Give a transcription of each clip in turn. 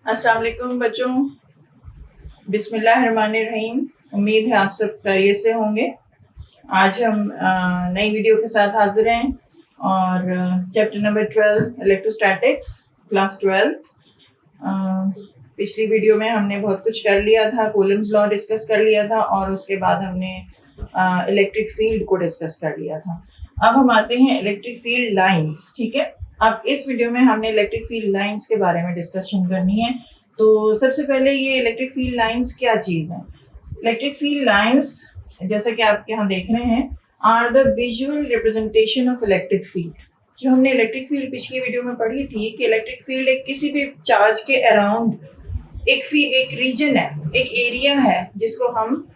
अस्सलाम वालेकुम बच्चों, बिस्मिल्लाहिर्रहमानिर्रहीम। उम्मीद है आप सब खैरियत से होंगे। आज हम नई वीडियो के साथ हाजिर हैं और chapter number 12 electrostatics class 12th। पिछली वीडियो में हमने बहुत कुछ कर लिया था, कूलम्स लॉ डिस्कस कर लिया था और उसके बाद हमने इलेक्ट्रिक फील्ड को डिस्कस कर लिया था। अब हम आते हैं इलेक्ट्रिक फील्ड लाइंस। ठीक है, अब इस वीडियो में हमने इलेक्ट्रिक फील्ड लाइंस के बारे में डिस्कशन करनी है। तो सबसे पहले ये इलेक्ट्रिक फील्ड लाइंस क्या चीज़ है। इलेक्ट्रिक फील्ड लाइंस, जैसा कि आप यहाँ देख रहे हैं, are the visual representation of electric field. जो हमने इलेक्ट्रिक फील्ड पिछली वीडियो में पढ़ी थी कि इलेक्ट्रिक फील्ड एक किसी भी चार्ज के अराउंड एक रीजन है, एक एरिया है जिसको हम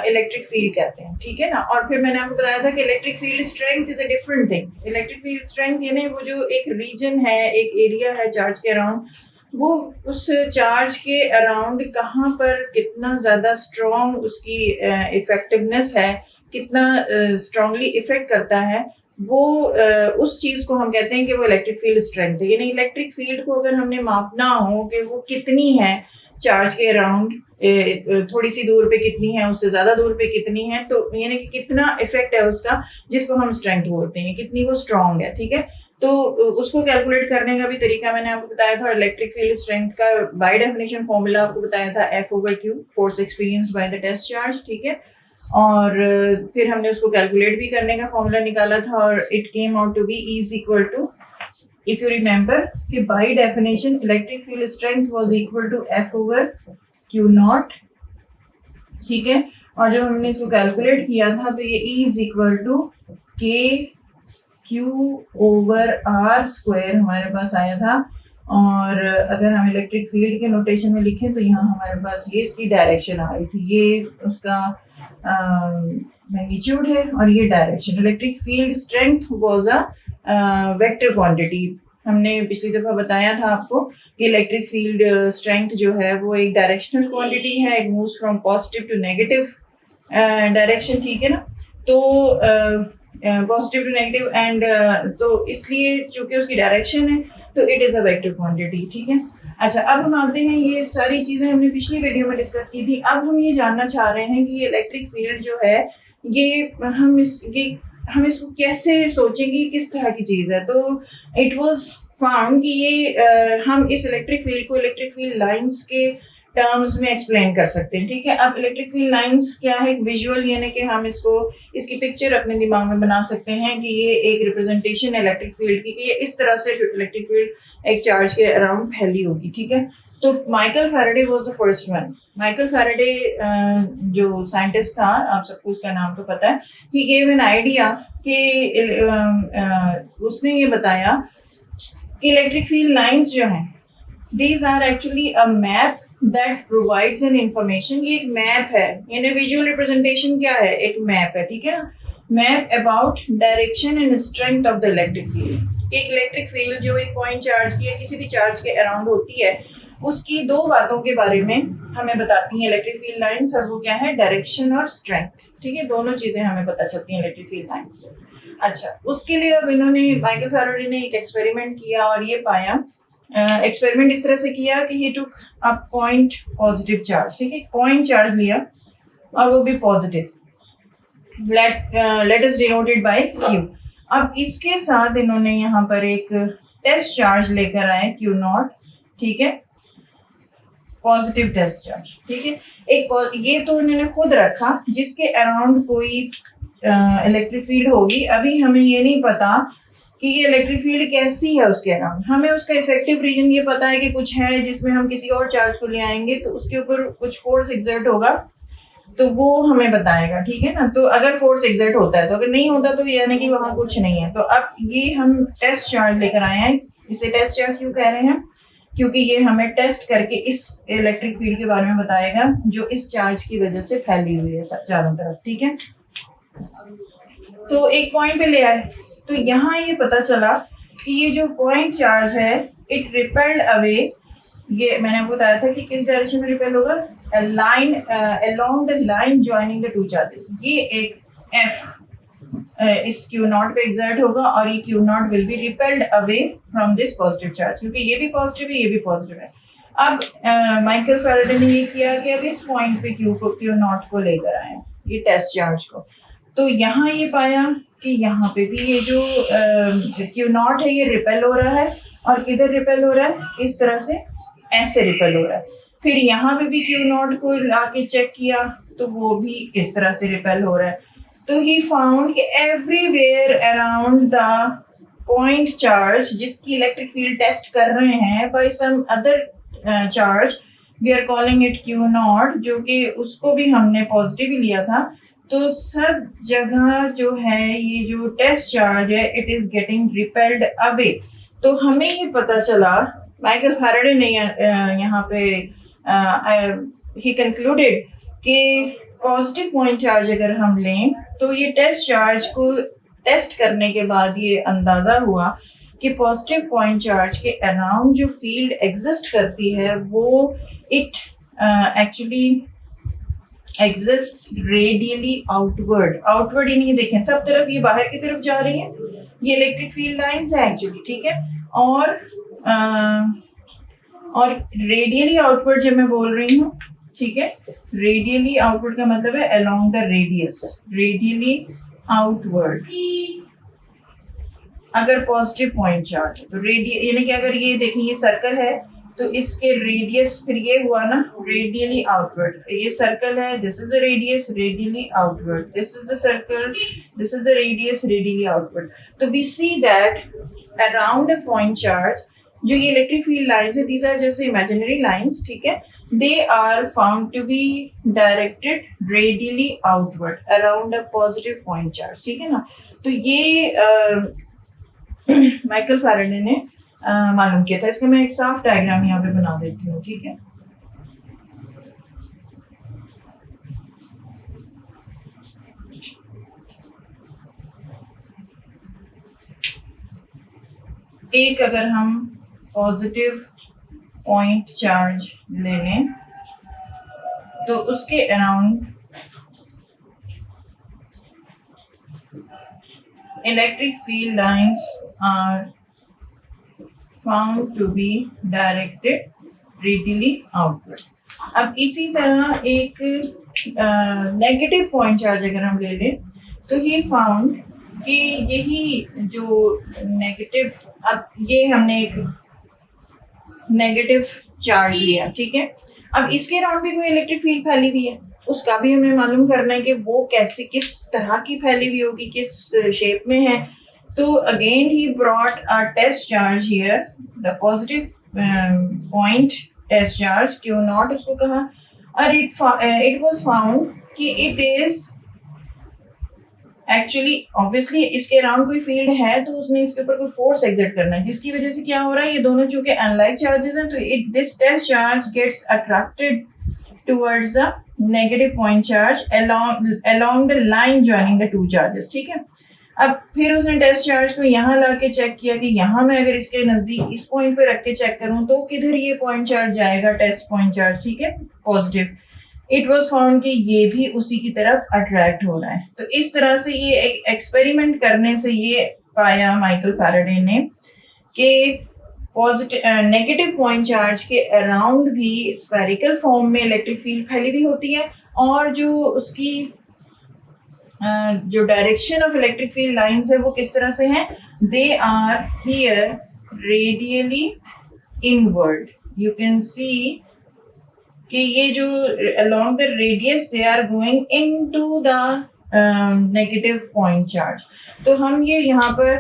इलेक्ट्रिक फील्ड कहते हैं। ठीक है ना। और फिर मैंने आपको बताया था कि electric field strength is a different thing. Electric field strength यानी वो जो एक रीजन है, एक एरिया है चार्ज के अराउंड, वो उस चार्ज के अराउंड कहाँ पर कितना ज़्यादा स्ट्रॉन्ग उसकी इफेक्टिवनेस है, कितना स्ट्रांगली इफेक्ट करता है, वो उस चीज़ को हम कहते हैं कि वो इलेक्ट्रिक फील्ड स्ट्रेंथ है। यानी इलेक्ट्रिक फील्ड को अगर हमने मापना हो कि वो कितनी है चार्ज के अराउंड, थोड़ी सी दूर पे कितनी है, उससे ज़्यादा दूर पे कितनी है, तो यानी कि कितना इफेक्ट है उसका, जिसको हम स्ट्रेंथ बोलते हैं, कितनी वो स्ट्रॉन्ग है। ठीक है, तो उसको कैलकुलेट करने का भी तरीका मैंने आपको बताया था। इलेक्ट्रिक फील्ड स्ट्रेंथ का बाय डेफिनेशन फॉर्मूला आपको बताया था F/Q, force experience by the test charge. ठीक है, और फिर हमने उसको कैलकुलेट भी करने का फॉर्मूला निकाला था और it came out to be is equal to, if you remember, कि by definition electric field strength was equal to F/Q0। ठीक है, और जब हमने इसको कैलकुलेट किया था तो ये इज इक्वल टू KQ/R² हमारे पास आया था। और अगर हम इलेक्ट्रिक फील्ड के नोटेशन में लिखें तो यहाँ हमारे पास ये इसकी डायरेक्शन आ रही थी, ये उसका मैग्नीट्यूड है और ये direction. Electric field strength was a vector quantity. हमने पिछली दफ़ा बताया था आपको कि इलेक्ट्रिक फील्ड स्ट्रेंथ जो है वो एक डायरेक्शनल क्वांटिटी है। It moves from positive to negative direction. ठीक है ना, तो पॉजिटिव टू नेगेटिव एंड तो इसलिए चूंकि उसकी डायरेक्शन है तो it is a vector quantity. ठीक है, अच्छा, अब हम आते हैं, ये सारी चीज़ें हमने पिछली वीडियो में डिस्कस की थी। अब हम ये जानना चाह रहे हैं कि ये इलेक्ट्रिक फील्ड जो है ये हम इसको कैसे सोचेंगे, किस तरह की चीज़ है। तो इट वाज फाउंड कि ये हम इस इलेक्ट्रिक फील्ड को इलेक्ट्रिक फील्ड लाइंस के टर्म्स में एक्सप्लेन कर सकते हैं। ठीक है, अब इलेक्ट्रिक फील्ड लाइंस क्या है, विजुअल, यानी कि हम इसकी पिक्चर अपने दिमाग में बना सकते हैं कि ये एक रिप्रेजेंटेशन है इलेक्ट्रिक फील्ड की, कि ये इस तरह से इलेक्ट्रिक फील्ड एक चार्ज के अराउंड फैली होगी। ठीक है, तो Michael Faraday was the first one. Michael Faraday जो साइंटिस्ट था, आप सबको उसका नाम तो पता है, ही गेव एन आइडिया कि उसने ये बताया कि इलेक्ट्रिक फील्ड लाइंस जो हैं, these are actually a map that provides an information. ये एक मैप है, यानी विजुअल रिप्रेजेंटेशन क्या है, एक मैप है। ठीक है ना, map about direction and strength of the electric field. एक इलेक्ट्रिक फील्ड जो एक पॉइंट चार्ज की या किसी भी चार्ज के अराउंड होती है, उसकी दो बातों के बारे में हमें बताती हैं इलेक्ट्रिक फील्ड लाइंस, और वो क्या है, डायरेक्शन और स्ट्रेंथ। ठीक है, दोनों चीज़ें हमें पता चलती हैं इलेक्ट्रिक फील्ड लाइंस से। अच्छा, उसके लिए अब माइकल फैराडे ने एक एक्सपेरिमेंट किया और ये पाया, एक्सपेरिमेंट इस तरह से किया कि ही टुक अ पॉइंट पॉजिटिव चार्ज। ठीक है, पॉइंट चार्ज लिया और वो भी positive, let us denoted by Q। अब इसके साथ इन्होंने यहाँ पर एक टेस्ट चार्ज लेकर आए Q0। ठीक है, पॉजिटिव टेस्ट चार्ज। ठीक है, एक ये तो इन्होंने खुद रखा जिसके अराउंड कोई इलेक्ट्रिक फील्ड होगी। अभी हमें ये नहीं पता कि ये इलेक्ट्रिक फील्ड कैसी है उसके अराउंड, हमें उसका इफेक्टिव रीजन ये पता है कि कुछ है जिसमें हम किसी और चार्ज को ले आएंगे तो उसके ऊपर कुछ फोर्स एग्जर्ट होगा, तो वो हमें बताएगा। ठीक है ना, तो अगर फोर्स एग्जर्ट होता है तो, अगर नहीं होता तो यानी कि वहाँ कुछ नहीं है। तो अब ये हम टेस्ट चार्ज लेकर आए हैं। इसे टेस्ट चार्ज क्यों कह रहे हैं, क्योंकि ये हमें टेस्ट करके इस इलेक्ट्रिक फील्ड के बारे में बताएगा जो इस चार्ज की वजह से फैली हुई है चारों तरफ। ठीक है, तो एक पॉइंट पे ले आए तो यहाँ ये पता चला कि ये जो पॉइंट चार्ज है, इट रिपेल्ड अवे। ये मैंने आपको बताया था कि किस डायरेक्शन में रिपेल होगा, line along the line joining the two charges. ये एक F इस क्यू नॉट पे एग्जर्ट होगा और ये Q not will be repelled away from this positive charge, क्योंकि ये भी पॉजिटिव है, ये भी पॉजिटिव है। अब माइकल फैराडे ने ये किया कि अब इस पॉइंट पे क्यू नॉट को लेकर आए, ये टेस्ट चार्ज को। तो यहाँ ये पाया कि यहाँ पे भी ये जो क्यू नॉट है ये रिपेल हो रहा है, और किधर रिपेल हो रहा है, इस तरह से ऐसे रिपेल हो रहा है। फिर यहाँ पे भी क्यू नॉट को लाके चेक किया तो वो भी इस तरह से रिपेल हो रहा है। तो ही फाउंड कि everywhere around the point charge जिसकी इलेक्ट्रिक फील्ड टेस्ट कर रहे हैं by some other charge, we are calling it q naught, जो कि उसको भी हमने पॉजिटिव ही लिया था। तो सब जगह जो है ये जो टेस्ट चार्ज है it is getting repelled away. तो हमें ये पता चला, माइकल फैराडे ने यहाँ पे ही कंक्लूडेड कि पॉजिटिव पॉइंट चार्ज अगर हम लें तो ये टेस्ट चार्ज को टेस्ट करने के बाद ये अंदाज़ा हुआ कि पॉजिटिव पॉइंट चार्ज के अराउंड जो फील्ड एग्जिस्ट करती है वो it actually exists radially outward ही नहीं, देखें सब तरफ ये बाहर की तरफ जा रही है, ये इलेक्ट्रिक फील्ड लाइंस है एक्चुअली, ठीक है। और रेडियली आउटवर्ड जब मैं बोल रही हूँ, ठीक है, रेडियली आउटवर्ड का मतलब है along the radius, radially outward अगर पॉजिटिव पॉइंट चार्ज है तो यानी कि अगर ये देखें ये सर्कल है तो इसके रेडियस फिर ये हुआ ना रेडियली आउटवर्ड, ये सर्कल है, this is the radius radially outward, this is the circle, this is the radius radially outward. तो we see that around a point charge जो ये इलेक्ट्रिक फील्ड लाइंस है, these are just imaginary lines, ठीक है, they are found to be directed radially outward around a positive point charge, ठीक है ना। तो ये माइकल फैराडे ने मालूम किया था। इसका मैं एक साफ डायग्राम यहाँ पे बना देती हूँ, ठीक है। एक अगर हम पॉजिटिव पॉइंट चार्ज ले लें तो उसके around electric field lines are found to be directed radially outward. अब इसी तरह एक नेगेटिव पॉइंट चार्ज अगर हम ले लें तो ही फाउंड कि यही जो नेगेटिव, अब ये हमने एक नेगेटिव चार्ज लिया, ठीक है। अब इसके अराउंड भी कोई इलेक्ट्रिक फील्ड फैली हुई है, उसका भी हमें मालूम करना है कि वो कैसे किस तरह की फैली हुई होगी, किस शेप में है। तो again he brought a test charge here, the positive point test charge q naught उसको कहा, और इट वाज फाउंड कि इट इज एक्चुअली ऑब्वियसली इसके अराउंड कोई फील्ड है तो उसने इसके ऊपर कोई फोर्स एग्जर्ट करना है, जिसकी वजह से क्या हो रहा है, ये दोनों चूंकि अनलाइक चार्जेस हैं तो this test charge gets attracted towards the negative point charge along the line joining the two charges, ठीक है। अब फिर उसने टेस्ट चार्ज को यहाँ ला के चेक किया कि यहाँ मैं अगर इसके नजदीक इस पॉइंट पे रख के चेक करूँ तो किधर ये पॉइंट चार्ज जाएगा, टेस्ट पॉइंट चार्ज, ठीक है, पॉजिटिव। इट वॉज फाउंड कि ये भी उसी की तरफ अट्रैक्ट हो रहा है। तो इस तरह से ये एक एक्सपेरिमेंट करने से ये पाया माइकल फैराडे ने कि पॉजिटिव नेगेटिव पॉइंट चार्ज के अराउंड भी स्फेरिकल फॉर्म में इलेक्ट्रिक फील्ड फैली हुई होती है, और जो उसकी जो direction of electric field lines है वो किस तरह से हैं, they are here radially inward. You can see कि ये जो along the radius they are going into the negative point charge। तो हम ये यहाँ पर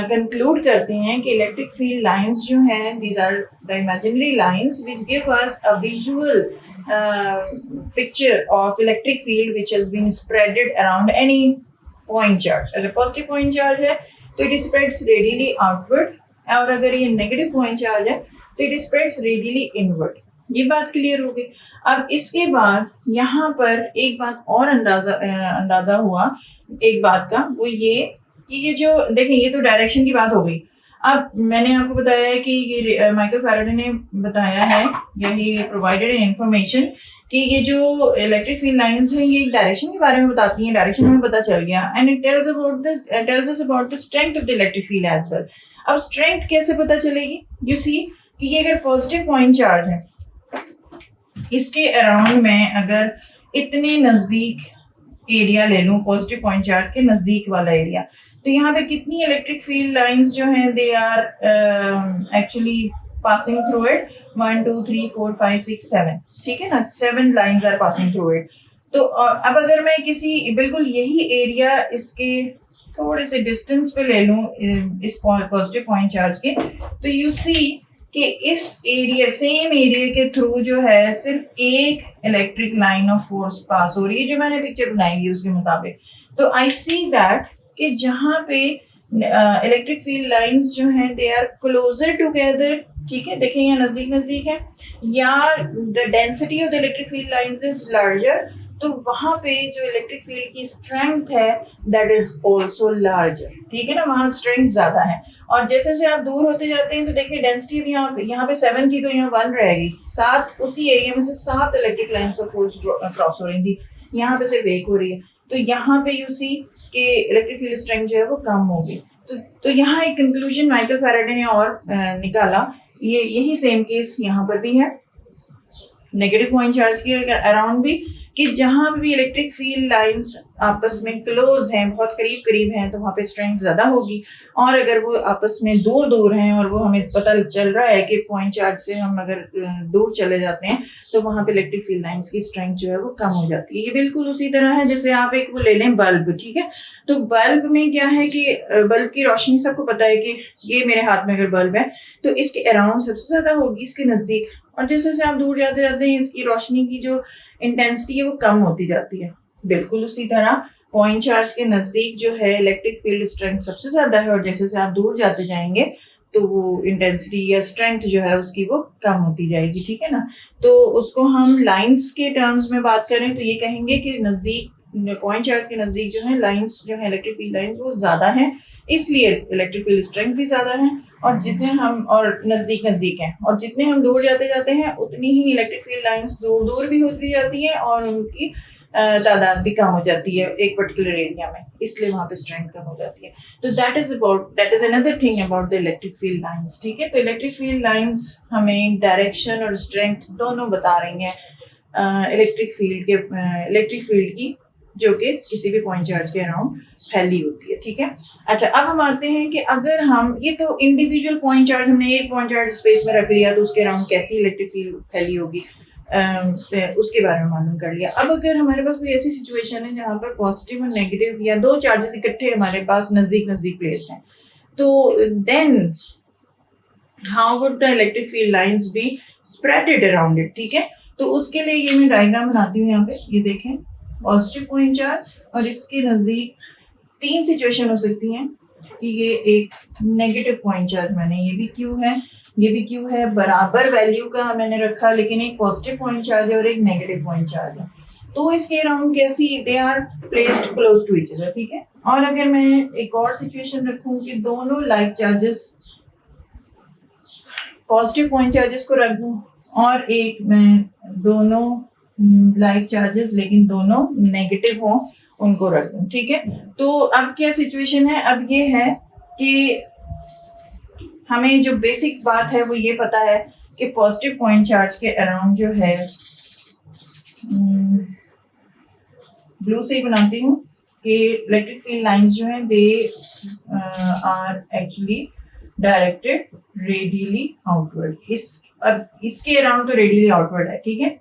कंक्लूड करते हैं कि इलेक्ट्रिक फील्ड लाइंस जो हैं these are the imaginary lines which give us a visual picture of electric field which has been spreaded around any point charge। अगर पॉजिटिव पॉइंट चार्ज है तो it spreads radially outward, और अगर ये negative point charge है तो it spreads radially inward। ये बात क्लियर हो गई। अब इसके बाद यहाँ पर एक बात और अंदाजा हुआ एक बात का, वो ये कि ये जो देखें ये तो डायरेक्शन की बात हो गई। अब मैंने आपको बताया है कि ये माइकल फैराडे ने बताया है, यही प्रोवाइडेड इंफॉर्मेशन कि ये जो इलेक्ट्रिक फील्ड लाइंस हैं ये एक डायरेक्शन के बारे में बताती हैं, डायरेक्शन हमें पता चल गया, and it tells us about the strength of the electric field as well. अब स्ट्रेंथ कैसे पता चलेगी? यू सी कि ये अगर पॉजिटिव पॉइंट चार्ज है, इसके अराउंड में अगर इतने नजदीक एरिया ले लूं, पॉजिटिव पॉइंट चार्ज के नजदीक वाला एरिया, तो यहाँ पे कितनी इलेक्ट्रिक फील्ड लाइंस जो हैं they are actually passing through it, 1 2 3 4 5 6 7, ठीक है ना, 7 lines are passing through it. तो अब अगर मैं किसी बिल्कुल यही एरिया इसके थोड़े से डिस्टेंस पे ले लूं इस पॉजिटिव पॉइंट चार्ज के, तो यू सी कि इस एरिया, सेम एरिया के थ्रू जो है सिर्फ एक electric line of force pass हो रही है, जो मैंने पिक्चर बनाई है उसके मुताबिक। तो आई सी दैट कि जहाँ पे इलेक्ट्रिक फील्ड लाइंस जो हैं दे आर क्लोजर टुगेदर, ठीक है, देखें यहाँ नजदीक नजदीक है, या the density of the electric field lines is larger, तो वहां पे जो इलेक्ट्रिक फील्ड की स्ट्रेंथ है दैट इज आल्सो लार्जर, ठीक है ना, वहां स्ट्रेंथ ज्यादा है। और जैसे जैसे आप दूर होते जाते हैं तो देखिए डेंसिटी भी यहाँ पे 7 थी तो यहाँ 1 रहेगी, 7 उसी एरिया में से 7 electric lines of force cross हो रही थी, यहाँ पे सिर्फ 1 हो रही है, तो यहाँ पे यू सी कि इलेक्ट्रिक फील्ड स्ट्रेंथ जो है वो कम होगी। तो यहाँ एक कंक्लूजन माइकल फैराडे ने और निकाला, यही सेम केस यहाँ पर भी है नेगेटिव पॉइंट चार्ज के अराउंड भी, कि जहां भी इलेक्ट्रिक फील्ड लाइंस आपस में क्लोज हैं, बहुत करीब करीब हैं, तो वहां पे स्ट्रेंथ ज्यादा होगी, और अगर वो आपस में दूर दूर हैं और वो हमें पता चल रहा है कि पॉइंट चार्ज से हम अगर दूर चले जाते हैं तो वहां पे इलेक्ट्रिक फील्ड लाइंस की स्ट्रेंथ जो है वो कम हो जाती है। ये बिल्कुल उसी तरह है जैसे आप एक वो ले लें बल्ब, ठीक है, तो बल्ब में क्या है कि बल्ब की रोशनी, सबको पता है कि ये मेरे हाथ में अगर बल्ब है तो इसके अराउंड सबसे ज्यादा होगी, इसके नजदीक, और जैसे जैसे आप दूर जाते जाते हैं इसकी रोशनी की जो इंटेंसिटी है वो कम होती जाती है। बिल्कुल उसी तरह पॉइंट चार्ज के नजदीक जो है इलेक्ट्रिक फील्ड स्ट्रेंथ सबसे ज्यादा है, और जैसे जैसे आप दूर जाते जाएंगे तो वो इंटेंसिटी या स्ट्रेंथ जो है उसकी वो कम होती जाएगी, ठीक है ना। तो उसको हम लाइंस के टर्म्स में बात करें तो ये कहेंगे कि नजदीक पॉइंट चार्ज के नजदीक जो है लाइंस जो है इलेक्ट्रिक फील्ड लाइंस वो ज्यादा है, इसलिए इलेक्ट्रिक फील्ड स्ट्रेंथ भी ज्यादा है, और जितने हम और नजदीक नजदीक हैं, और जितने हम दूर जाते जाते हैं उतनी ही इलेक्ट्रिक फील्ड लाइंस दूर दूर भी होती जाती हैं और उनकी तादाद भी कम हो जाती है एक पर्टिकुलर एरिया में, इसलिए वहां पे स्ट्रेंथ कम हो जाती है। तो that is another thing about the electric field lines, ठीक है। तो इलेक्ट्रिक फील्ड लाइंस हमें डायरेक्शन और स्ट्रेंथ दोनों बता रही हैं इलेक्ट्रिक फील्ड की, जो कि किसी भी पॉइंट चार्ज के अराउंड फैली होती है, ठीक है। अच्छा, अब हम आते हैं कि अगर हम ये तो इंडिविजुअल पॉइंट चार्ज, हमने एक पॉइंट चार्ज स्पेस में रख लिया तो उसके अराउंड कैसी इलेक्ट्रिक फील्ड फैली होगी उसके बारे में मालूम कर लिया। अब अगर हमारे पास कोई ऐसी सिचुएशन है जहाँ पर पॉजिटिव और नेगेटिव या दो चार्जेस इकट्ठे हमारे पास नजदीक नजदीक प्लेस्ड हैं, तो then how would the electric field lines be spreaded around it, ठीक है। तो उसके लिए ये मैं डायग्राम बनाती हूँ, यहाँ पे ये देखें, पॉजिटिव पॉइंट चार्ज और इसके नजदीक 3 सिचुएशन हो सकती हैं कि ये एक नेगेटिव पॉइंट चार्ज, मैंने ये भी क्यू है, ये भी क्यू है, बराबर वैल्यू का मैंने रखा, लेकिन एक पॉजिटिव पॉइंट चार्ज है और एक नेगेटिव पॉइंट चार्ज है, तो इसके अराउंड कैसी they are placed close to each other, ठीक है। और अगर मैं एक और सिचुएशन रखूं कि दोनों like charges, positive point charges को रख दूं, और एक मैं दोनों लाइक चार्जेस लेकिन दोनों नेगेटिव हों उनको रख दूं, ठीक है। तो अब क्या सिचुएशन है, अब ये है कि हमें जो बेसिक बात है वो ये पता है कि पॉजिटिव पॉइंट चार्ज के अराउंड जो है, ब्लू से ही बनाती हूँ कि इलेक्ट्रिक फील्ड लाइंस जो हैं they are actually directed radially outward, अब इसके अराउंड तो रेडियली आउटवर्ड है, ठीक है।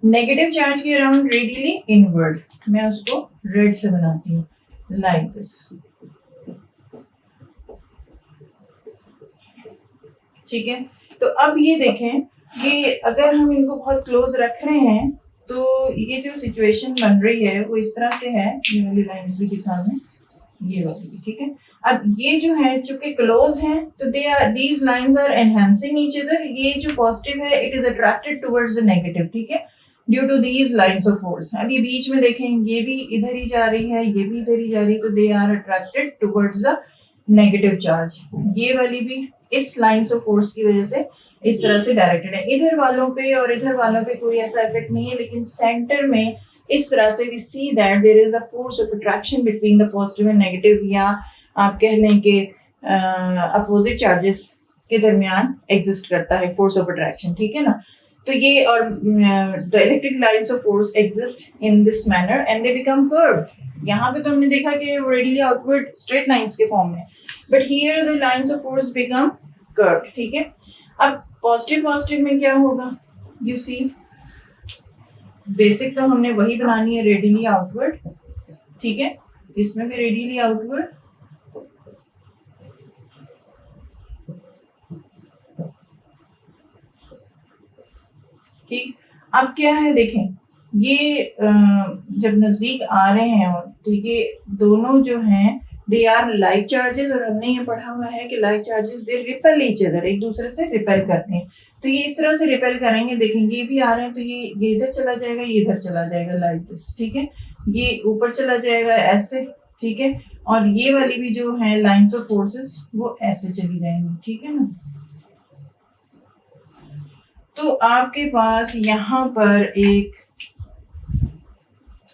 नेगेटिव चार्ज के अराउंड रेडियली इनवर्ड, मैं उसको रेड से बनाती हूँ लाइक दिस, ठीक है। तो अब ये देखें कि अगर हम इनको बहुत क्लोज रख रहे हैं तो ये जो सिचुएशन बन रही है वो इस तरह से है, ये वाली लाइंस भी दिखा दें, ये वाली, ठीक है। अब ये जो है चूंकि क्लोज हैं तो these lines are enhancing each other, ये जो पॉजिटिव है it is attracted towards the negative, ठीक है, due to these lines of force. अब ये बीच में देखें, ये भी इधर ही जा रही है, ये भी इधर ही जा रही है, तो they are attracted towards the negative charge. ये वाली भी इस लाइंस ऑफ फोर्स की वजह से इस तरह से डायरेक्टेड है। इधर वालों पे और इधर वालों पे कोई ऐसा इफेक्ट नहीं है, लेकिन सेंटर में इस तरह से we see that there is a force of attraction between the positive and negative, या आप कह लें कि अपोजिट चार्जेस के दरमियान एग्जिस्ट करता है फोर्स ऑफ अट्रैक्शन, ठीक है ना। तो ये और the electric lines of force exist in this manner and they become curved. यहाँ पे तो हमने देखा कि रेडियली आउटवर्ड स्ट्रेट लाइंस के फॉर्म में, but here the lines of force become curved, ठीक है। अब पॉजिटिव पॉजिटिव में क्या होगा, यू सी बेसिक तो हमने वही बनानी है, रेडियली आउटवर्ड, ठीक है। इसमें भी रेडियली आउटवर्ड, ठीक। अब क्या है देखें, ये जब नजदीक आ रहे हैं तो ये दोनों जो हैं दे आर लाइक चार्जेस, और हमने ये पढ़ा हुआ है कि like charges they repel each other, एक दूसरे से रिपेल करते हैं। तो ये इस तरह से रिपेल करेंगे, देखेंगे ये भी आ रहे हैं तो ये इधर चला जाएगा, ये इधर चला जाएगा लाइक दिस, ठीक है। ये ऊपर चला जाएगा ऐसे, ठीक है। और ये वाली भी जो है लाइंस ऑफ फोर्सेस वो ऐसे चली जाएंगी, ठीक है ना। तो आपके पास यहाँ पर एक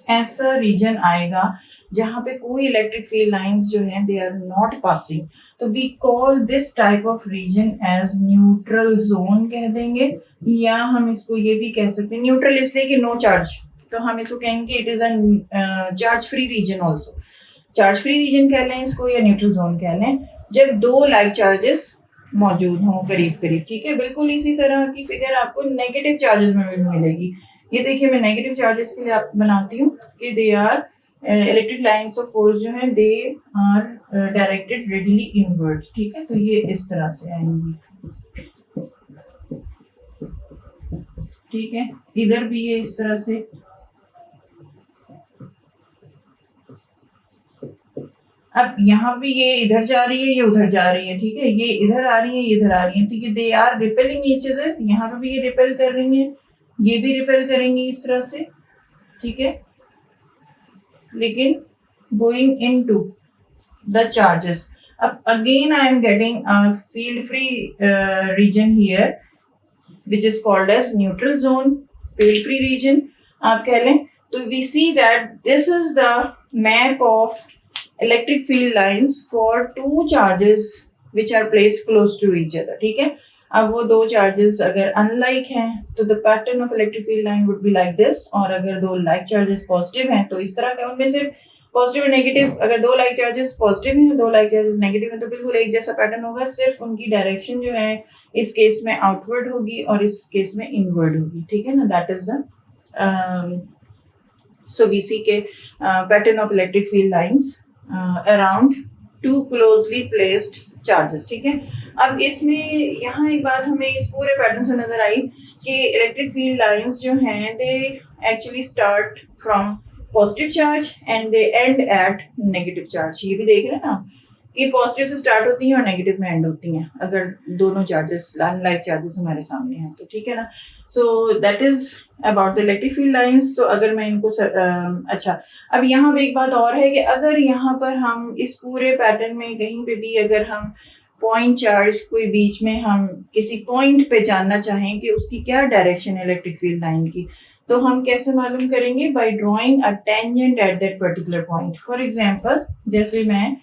ऐसा रीजन आएगा जहाँ पे कोई इलेक्ट्रिक फील्ड लाइंस जो हैं दे आर नॉट पासिंग, तो we call this type of region as neutral zone कह देंगे, या हम इसको ये भी कह सकते हैं न्यूट्रल इसलिए कि नो चार्ज, तो हम इसको कहेंगे it is a charge free region also. Charge free region कह लें इसको या न्यूट्रल जोन कह लें, जब दो लाइक चार्जेस मौजूद हों करीब करीब, ठीक है। बिल्कुल इसी तरह की फिगर आपको नेगेटिव चार्जेस में भी मिलेगी। ये देखिए मैं नेगेटिव चार्जेस के लिए आप बनाती हूँ कि they are electric lines of force जो है they are directed radially inward, ठीक है। तो ये इस तरह से आएंगी, ठीक है। इधर भी ये इस तरह से, अब यहाँ भी ये इधर जा रही है, ये उधर जा रही है, ठीक है। ये इधर आ रही है, ये इधर आ रही है, तो ये they are repelling each other. यहाँ पे भी ये रिपेल कर रही है, ये भी रिपेल करेंगी इस तरह से, ठीक है। लेकिन गोइंग इनटू द चार्जेस, अब again I am getting a field free region here which is called as neutral zone, field free region आप कह लें। तो we see that this is the map of electric field lines for two charges which are placed close to each other, ठीक है। अब वो दो charges अगर अनलाइक हैं तो the pattern of electric field line would be like this, और अगर दो लाइक चार्जेस पॉजिटिव हैं तो इस तरह का, उनमें से पॉजिटिव और नेगेटिव, अगर दो लाइक चार्जेस पॉजिटिव हैं दो लाइक चार्जेस नेगेटिव हैं तो बिल्कुल एक जैसा पैटर्न होगा, सिर्फ उनकी डायरेक्शन जो है इस केस में आउटवर्ड होगी और इस केस में इनवर्ड होगी, ठीक है ना। That is the so we see के pattern of electric field lines around two closely placed charges, ठीक है। अब इसमें यहाँ एक बात हमें इस पूरे पैटर्न से नजर आई कि इलेक्ट्रिक फील्ड लाइंस जो हैं they actually start from positive charge and they end at negative charge. ये भी देख रहे हैं ना कि पॉजिटिव से स्टार्ट होती हैं और नेगेटिव में एंड होती हैं अगर दोनों चार्जेस अनलाइक चार्जेस हमारे सामने हैं तो, ठीक है ना। So that is about the electric field lines. तो अगर मैं इनको अच्छा, अब यहाँ पे एक बात और है कि अगर यहाँ पर हम इस पूरे पैटर्न में कहीं पे भी अगर हम पॉइंट चार्ज कोई बीच में हम किसी पॉइंट पे जानना चाहें कि उसकी क्या डायरेक्शन है इलेक्ट्रिक फील्ड लाइन की, तो हम कैसे मालूम करेंगे, bye drawing a tangent at that particular point. For example जैसे मैं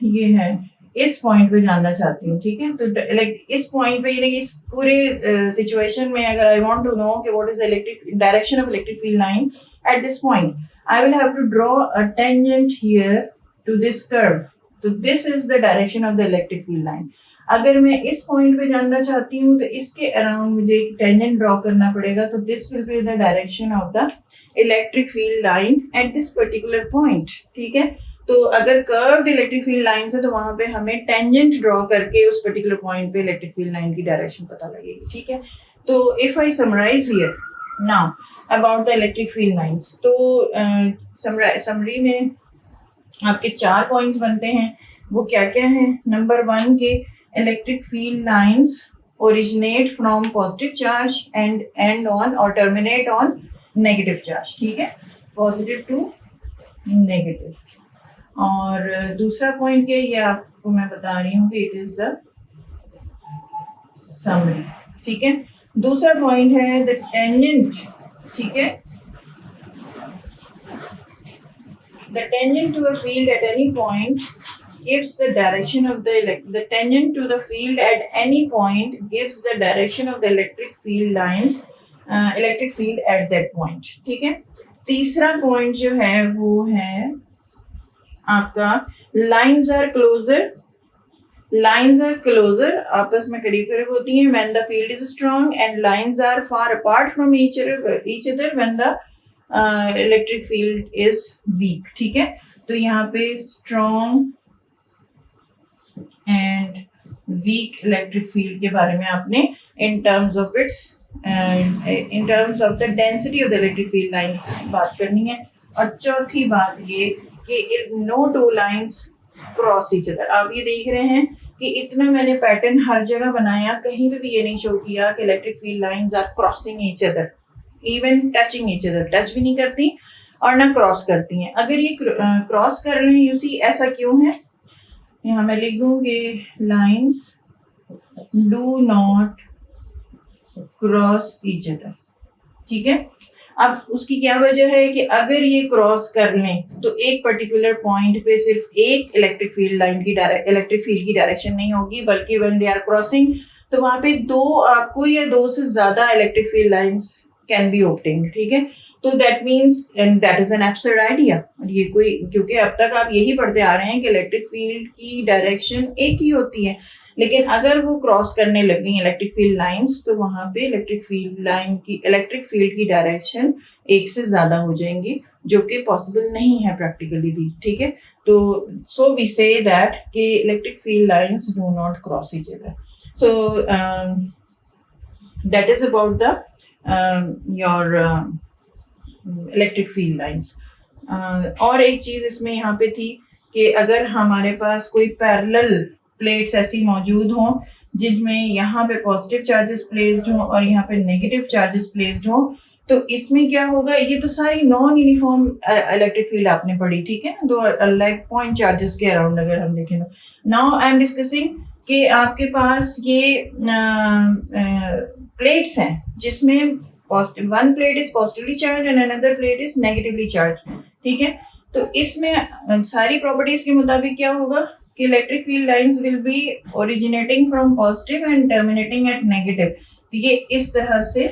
ये है इस पॉइंट पे जानना चाहती हूँ, ठीक है। तो इस पॉइंट पे यानी इस पूरे सिचुएशन में अगर आई वांट टू नो कि what is the electric direction of electric field line at this point, I will have to draw a tangent here to this curve. तो this is the direction of the electric field line. अगर मैं इस point पे जानना चाहती हूँ तो इसके अराउंड मुझे एक टेंजेंट ड्रॉ करना पड़ेगा, तो this will be the direction of the electric field line at this particular point, ठीक है। तो अगर कर्व्ड इलेक्ट्रिक फील्ड लाइन है तो वहां पे हमें टेंजेंट ड्रॉ करके उस पर्टिकुलर पॉइंट पे इलेक्ट्रिक फील्ड लाइन की डायरेक्शन पता लगेगी, ठीक है। तो if I summarise here now about the electric field lines, तो समरी में आपके 4 पॉइंट्स बनते हैं। वो क्या क्या हैं? नंबर 1 के electric field lines originate from positive charge and and on और टर्मिनेट ऑन नेगेटिव चार्ज, ठीक है, पॉजिटिव टू नेगेटिव। और दूसरा पॉइंट क्या है, ये आपको मैं बता रही हूँ कि इट इज द समरी। ठीक है, दूसरा पॉइंट है द टेंजेंट। ठीक है, the tangent to a field at any point gives the direction of the tangent to the field at any point gives the direction of the electric field line electric field at that point। ठीक है, तीसरा point जो है वो है आपका lines are closer। lines are closer, आपस में करीब करीब होती हैं when the field is strong, and lines are far apart from each other when the electric field is weak। ठीक है, तो यहाँ पे strong and weak electric field के बारे में आपने in terms of the density of the electric field lines बात करनी है। और चौथी बात ये कि no two lines cross each other. आप ये देख रहे हैं कि इतना मैंने पैटर्न हर जगह बनाया, कहीं पे भी ये नहीं शो किया कि electric field lines are crossing each other, even touching each other. Touch भी नहीं करती और ना क्रॉस करती हैं। अगर ये क्रॉस कर रहे हैं यू सी, ऐसा क्यों है? यहाँ मैं लिख दूंगी lines do not cross each other. ठीक है, अब उसकी क्या वजह है कि अगर ये क्रॉस कर लें तो एक पर्टिकुलर पॉइंट पे सिर्फ एक इलेक्ट्रिक फील्ड लाइन की इलेक्ट्रिक फील्ड की डायरेक्शन नहीं होगी, बल्कि व्हेन दे आर क्रॉसिंग तो वहां पे दो आपको या दो से ज्यादा electric field lines can be obtained. ठीक है, तो that means and that is an absurd idea. ये कोई, क्योंकि अब तक आप यही पढ़ते आ रहे हैं कि इलेक्ट्रिक फील्ड की डायरेक्शन एक ही होती है, लेकिन अगर वो क्रॉस करने लग गई इलेक्ट्रिक फील्ड लाइंस तो वहां पे इलेक्ट्रिक फील्ड की डायरेक्शन एक से ज्यादा हो जाएंगी, जो कि पॉसिबल नहीं है प्रैक्टिकली भी। ठीक है, तो सो वी से दैट कि electric field lines do not cross each other. So that is about the your electric field lines. और एक चीज इसमें यहाँ पे थी कि अगर हमारे पास कोई पैरेलल प्लेट्स ऐसी मौजूद हों जिनमें यहाँ पे पॉजिटिव चार्जेस प्लेस्ड हों और यहाँ पे नेगेटिव चार्जेस प्लेस्ड हों, तो इसमें क्या होगा? ये तो सारी नॉन यूनिफॉर्म इलेक्ट्रिक फील्ड आपने पढ़ी, ठीक है ना, तो लाइक पॉइंट चार्जेस के अराउंड अगर हम देखें तो नाउ आई एम डिस्कसिंग कि आपके पास ये प्लेट्स हैं जिसमें one plate is positively charged and another plate is negatively charged। ठीक है, तो इसमें सारी प्रॉपर्टीज के मुताबिक क्या होगा कि electric field lines will be originating from positive and terminating at negative. तो ये इस तरह से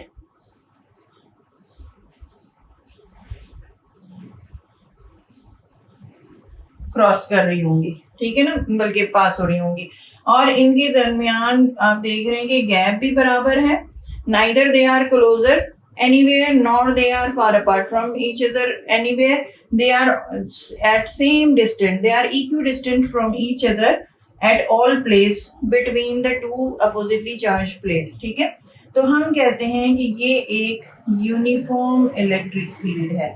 क्रॉस कर रही होंगी, ठीक है ना, बल्कि पास हो रही होंगी, और इनके दरमियान आप देख रहे हैं कि गैप भी बराबर है। neither they are closer anywhere nor they are far apart from each other anywhere, they are at same distance, they are equidistant from each other at all place between the two oppositely charged plates। ठीक है, तो हम कहते हैं कि ये एक uniform electric field है,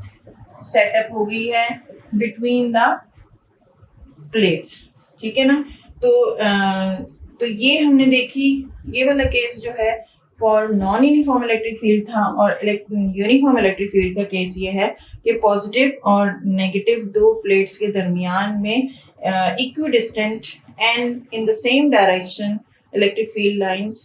सेटअप हो गई है बिटवीन द प्लेट्स। ठीक है ना, तो ये हमने देखी, ये वाला केस जो है for non uniform electric field था, और यूनिफॉर्म इलेक्ट्रिक फील्ड का केस ये है कि पॉजिटिव और नेगेटिव दो प्लेट्स के दरमियान में equidistant and in the same direction electric field lines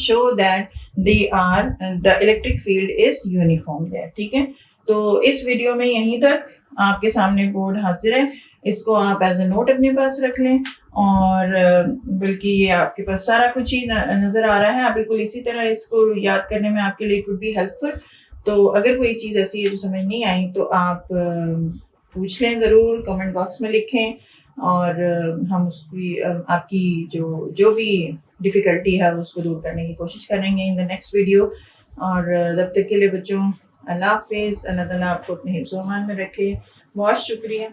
show that they are the electric field is uniform there. ठीक है, तो इस वीडियो में यहीं तक आपके सामने बोर्ड हाजिर है, इसको आप एज ए नोट अपने पास रख लें, और बल्कि ये आपके पास सारा कुछ ही नज़र आ रहा है, आप बिल्कुल इसी तरह इसको याद करने में आपके लिए इट वुड बी हेल्पफुल। तो अगर कोई चीज़ ऐसी है जो समझ नहीं आई तो आप पूछ लें, ज़रूर कमेंट बॉक्स में लिखें, और हम उसकी आपकी जो भी डिफ़िकल्टी है उसको दूर करने की कोशिश करेंगे इन द नेक्स्ट वीडियो। और तब तक के लिए बच्चों, अल्लाह हाफिज़, अल्लाह ताला आपको अपने हिफ्ज़-ओ-अमान में रखे। बहुत शुक्रिया।